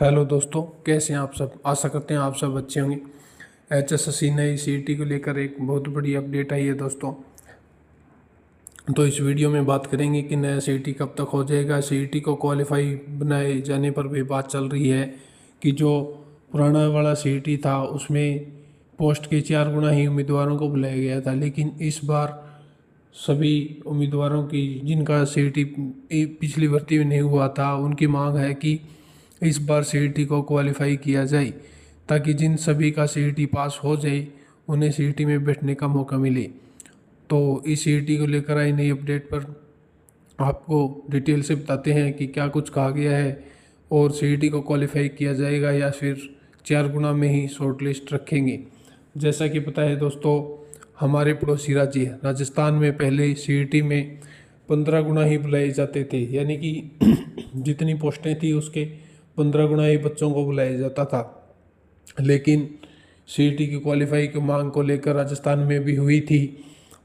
Hello दोस्तों, कैसे हैं आप सब। आशा करते हैं आप सब अच्छे होंगे। HSSC नई CET को लेकर एक बहुत बड़ी अपडेट आई है दोस्तों। तो इस वीडियो में बात करेंगे कि नया CET कब तक हो जाएगा। CET को क्वालिफाई बनाए जाने पर भी बात चल रही है कि जो पुराना वाला CET था उसमें पोस्ट के 4 गुना ही उम्मीदवारों को बुलाया गया था, लेकिन इस बार सभी उम्मीदवारों की जिनका CET पिछली भर्ती में नहीं हुआ था उनकी मांग है कि इस बार CET को क्वालिफाई किया जाए, ताकि जिन सभी का CET पास हो जाए उन्हें CET में बैठने का मौका मिले। तो इस CET को लेकर आई नई अपडेट पर आपको डिटेल से बताते हैं कि क्या कुछ कहा गया है और CET को क्वालिफाई किया जाएगा या फिर 4 गुना में ही शॉर्ट लिस्ट रखेंगे। जैसा कि पता है दोस्तों, हमारे पड़ोसी राज्य राजस्थान में पहले CET में 15 गुना ही बुलाए जाते थे, यानी कि जितनी पोस्टें थी उसके 15 गुना ही बच्चों को बुलाया जाता था। लेकिन CET की क्वालिफाई की मांग को लेकर राजस्थान में भी हुई थी,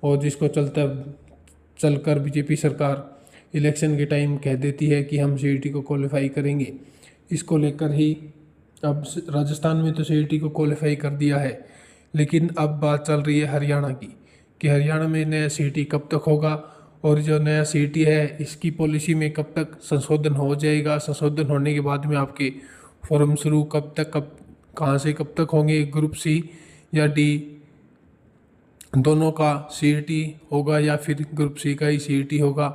और जिसको चलकर बीजेपी सरकार इलेक्शन के टाइम कह देती है कि हम CET को क्वालिफाई करेंगे। इसको लेकर ही अब राजस्थान में तो CET को क्वालिफाई कर दिया है, लेकिन अब बात चल रही है हरियाणा की कि हरियाणा में नया CET कब तक होगा और जो नया CET है इसकी पॉलिसी में कब तक संशोधन हो जाएगा। संशोधन होने के बाद में आपके फॉर्म शुरू कब कहाँ से कब तक होंगे, ग्रुप C या D दोनों का CET होगा या फिर ग्रुप C का ही CET होगा,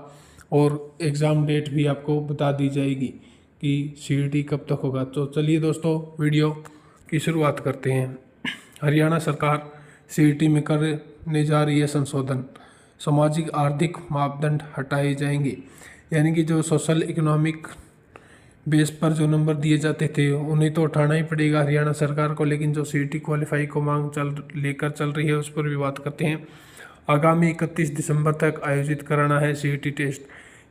और एग्ज़ाम डेट भी आपको बता दी जाएगी कि CET कब तक होगा। तो चलिए दोस्तों, वीडियो की शुरुआत करते हैं। हरियाणा सरकार CET में करने जा रही है संशोधन। सामाजिक आर्थिक मापदंड हटाए जाएंगे, यानी कि जो सोशल इकोनॉमिक बेस पर जो नंबर दिए जाते थे उन्हें तो उठाना ही पड़ेगा हरियाणा सरकार को, लेकिन जो CET क्वालिफाई को मांग लेकर चल रही है उस पर भी बात करते हैं। आगामी 31 दिसंबर तक आयोजित कराना है CET टेस्ट,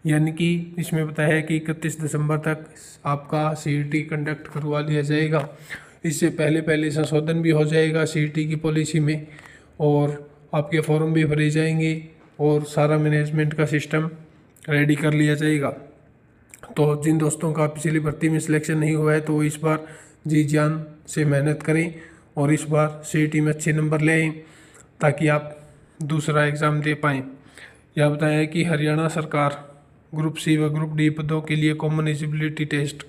यानी कि इसमें बताया है कि 31 दिसंबर तक आपका CET कंडक्ट करवा लिया जाएगा। इससे पहले पहले संशोधन भी हो जाएगा CET की पॉलिसी में, और आपके फॉर्म भी भरे जाएंगे और सारा मैनेजमेंट का सिस्टम रेडी कर लिया जाएगा। तो जिन दोस्तों का पिछली भर्ती में सिलेक्शन नहीं हुआ है तो वो इस बार जी जान से मेहनत करें और इस बार CET में अच्छे नंबर ले आएँ, ताकि आप दूसरा एग्ज़ाम दे पाएँ। यह बताया है कि हरियाणा सरकार ग्रुप C व ग्रुप D पदों के लिए कॉमन एलिजिबिलिटी टेस्ट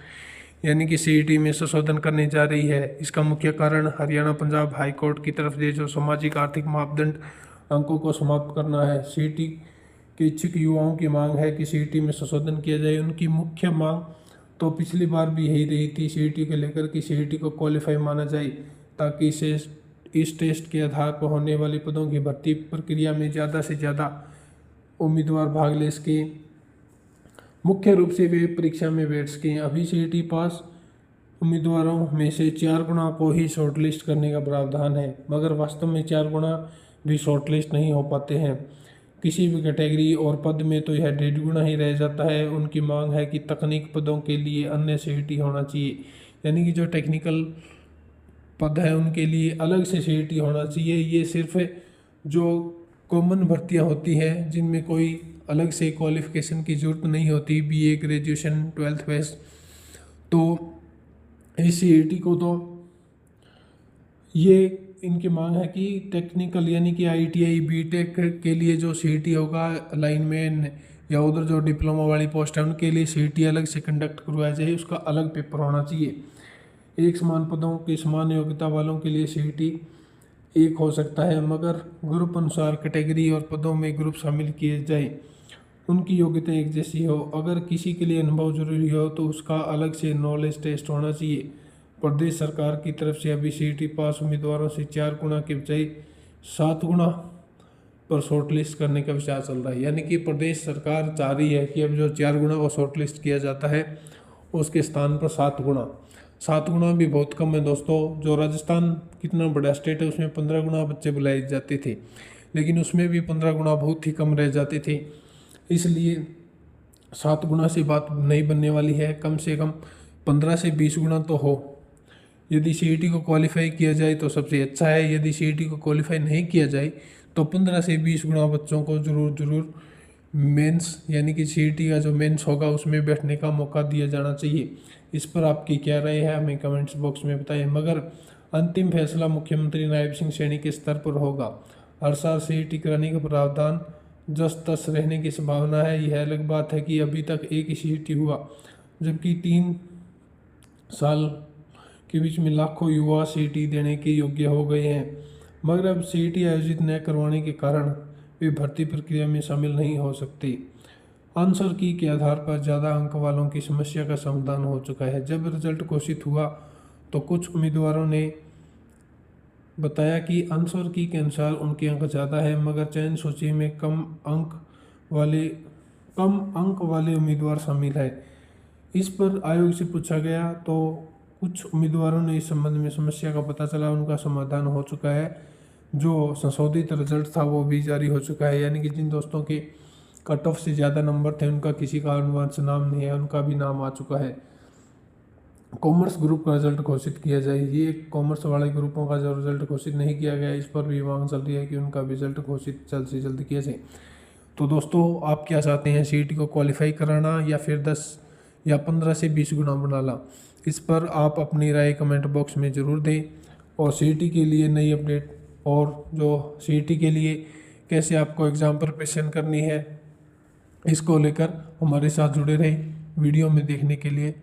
यानी कि CET में संशोधन करने जा रही है। इसका मुख्य कारण हरियाणा पंजाब हाई कोर्ट की तरफ से जो सामाजिक आर्थिक मापदंड अंकों को समाप्त करना है। CET के इच्छुक युवाओं की मांग है कि CET में संशोधन किया जाए। उनकी मुख्य मांग तो पिछली बार भी यही रही थी CET को लेकर कि CET को क्वालिफाई माना जाए, ताकि इस टेस्ट के आधार पर होने वाली पदों की भर्ती प्रक्रिया में ज़्यादा से ज़्यादा उम्मीदवार भाग ले सकें, मुख्य रूप से वे परीक्षा में बैठ सकें। अभी CET पास उम्मीदवारों में से 4 गुना को ही शॉर्टलिस्ट करने का प्रावधान है, मगर वास्तव में 4 गुना भी शॉर्टलिस्ट नहीं हो पाते हैं। किसी भी कैटेगरी और पद में तो यह 1.5 गुना ही रह जाता है। उनकी मांग है कि तकनीक पदों के लिए अन्य CET होना चाहिए, यानी कि जो टेक्निकल पद है उनके लिए अलग से CET होना चाहिए। ये सिर्फ जो कॉमन भर्तियां होती हैं जिनमें कोई अलग से क्वालिफिकेशन की ज़रूरत नहीं होती, BA ग्रेजुएशन 12th बेस, तो इस CET को तो ये इनकी मांग है कि टेक्निकल यानी कि ITI BTech के लिए जो CET होगा, लाइनमैन या उधर जो डिप्लोमा वाली पोस्ट है उनके लिए CET अलग से कंडक्ट करवाया जाए, उसका अलग पेपर होना चाहिए। एक समान पदों की समान योग्यता वालों के लिए CET एक हो सकता है, मगर ग्रुप अनुसार कैटेगरी और पदों में ग्रुप शामिल किए जाए, उनकी योग्यता एक जैसी हो। अगर किसी के लिए अनुभव जरूरी हो तो उसका अलग से नॉलेज टेस्ट होना चाहिए। प्रदेश सरकार की तरफ से अभी CET पास उम्मीदवारों से 4 गुना के बजाय 7 गुना पर शॉर्टलिस्ट करने का विचार चल रहा है, यानी कि प्रदेश सरकार चाह रही है कि अब जो 4 गुना को शॉर्टलिस्ट किया जाता है उसके स्थान पर 7 गुना भी बहुत कम है दोस्तों। जो राजस्थान कितना बड़ा स्टेट है उसमें 15 गुना बच्चे बुलाए जाते थे, लेकिन उसमें भी 15 गुना बहुत ही कम रह जाते थे, इसलिए 7 गुना से बात नहीं बनने वाली है। कम से कम 15 से 20 गुना तो हो। यदि CET को क्वालिफाई किया जाए तो सबसे अच्छा है, यदि CET को क्वालिफाई नहीं किया जाए तो 15 से 20 गुना बच्चों को ज़रूर मेंस यानी कि सीईटी का जो मेंस होगा उसमें बैठने का मौका दिया जाना चाहिए। इस पर आपकी क्या राय है हमें कमेंट्स बॉक्स में बताएं। मगर अंतिम फैसला मुख्यमंत्री नायब सिंह सैनी के स्तर पर होगा। हर साल सीईटी कराने का प्रावधान जस तस रहने की संभावना है। यह अलग बात है कि अभी तक एक ही सीईटी हुआ, जबकि 3 साल के बीच में लाखों युवा सीईटी देने के योग्य हो गए हैं। मगर अब सीईटी आयोजित न करवाने के कारण वे भर्ती प्रक्रिया में शामिल नहीं हो सकते। आंसर की के आधार पर ज़्यादा अंक वालों की समस्या का समाधान हो चुका है। जब रिजल्ट घोषित हुआ तो कुछ उम्मीदवारों ने बताया कि आंसर की के अनुसार उनके अंक ज़्यादा है, मगर चयन सूची में कम अंक वाले उम्मीदवार शामिल है। इस पर आयोग से पूछा गया तो कुछ उम्मीदवारों ने इस संबंध में समस्या का पता चला, उनका समाधान हो चुका है। जो संशोधित रिजल्ट था वो भी जारी हो चुका है, यानी कि जिन दोस्तों के कट ऑफ से ज़्यादा नंबर थे उनका किसी कारणवश नाम नहीं है, उनका भी नाम आ चुका है। कॉमर्स ग्रुप का रिजल्ट घोषित किया जाए, ये कॉमर्स वाले ग्रुपों का जो रिजल्ट घोषित नहीं किया गया, इस पर भी मांग चल रही है कि उनका रिजल्ट घोषित जल्द से जल्द किया जाए। तो दोस्तों आप क्या चाहते हैं, सीईटी को क्वालिफाई कराना या फिर 10 या 15 से 20 गुना बनाना? इस पर आप अपनी राय कमेंट बॉक्स में ज़रूर दें। और सीईटी के लिए नई अपडेट और जो सीईटी के लिए कैसे आपको एग्ज़ाम प्रिपरेशन करनी है, इसको लेकर हमारे साथ जुड़े रहें। वीडियो में देखने के लिए